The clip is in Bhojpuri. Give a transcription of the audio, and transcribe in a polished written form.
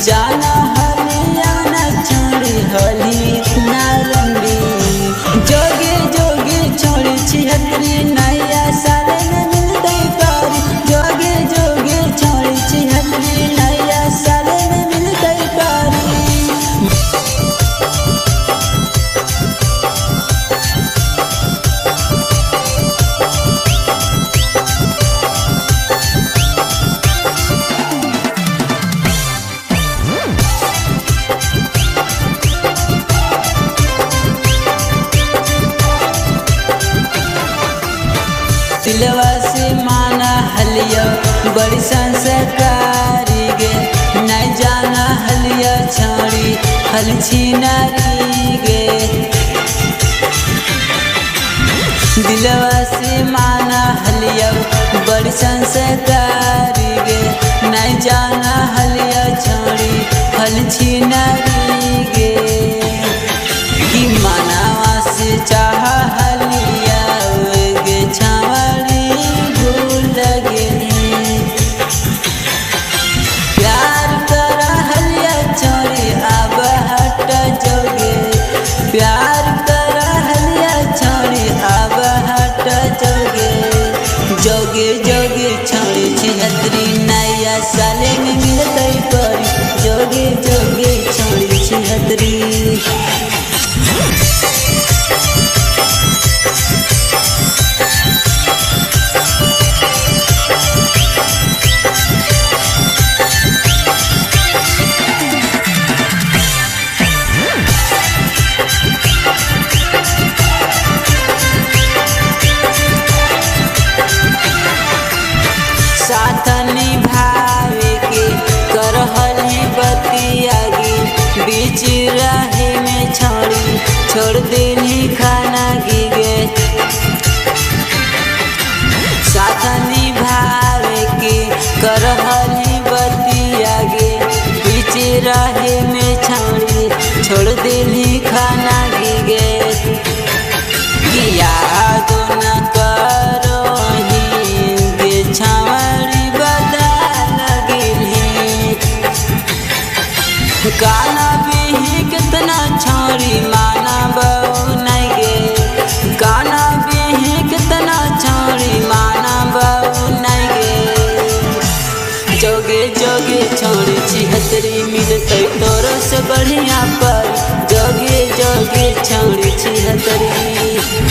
जाना हलिया न छोड़ी हली नारंगी जोगे जोगे छोड़ी छिहत्तरी नया साल में मिलते पारी जोगे जोगे छोड़ी छिहत्तरी नया साल में मिलते पारी। दिलवा से माना हलिया बड़ी संस्कारी गे नहीं जाना हलिया छाड़ी हल छिनारी गे। दिलवा से माना हलिया बड़ी संस्कारी गे नहीं जाना हलिया छाड़ी हल छिनारी गे। कि मानवा से चाह हलिया गे छावड़ी भूल गेली प्यार कर हलिया छोड़ी अब हट जोगे प्यार कर हलिया छोड़ी अब हट जोगे जोगे जोगे छोड़ी छिहत्तरी नया साल में मिलते परी जोगे जोगे छोड़ी छिहत्तरी। साथ निभावे के करहली बतियागी बीच राहे में छोड़ देनी खाना गिगे। साथ निभावे के करहली बतियागी बीच राहे में छोड़ देनी खाना गिगे। किया दो न करो गाना भी कितना छोड़ी माना बहु नहीं गे गाना भी कितना छोड़ी माना बहु नहीं गे। जोगे जोगे छोड़ी छिहत्तरी मिलते तोरो से बढ़िया पर जोगे जोगे छोड़ी छिहत्तरी।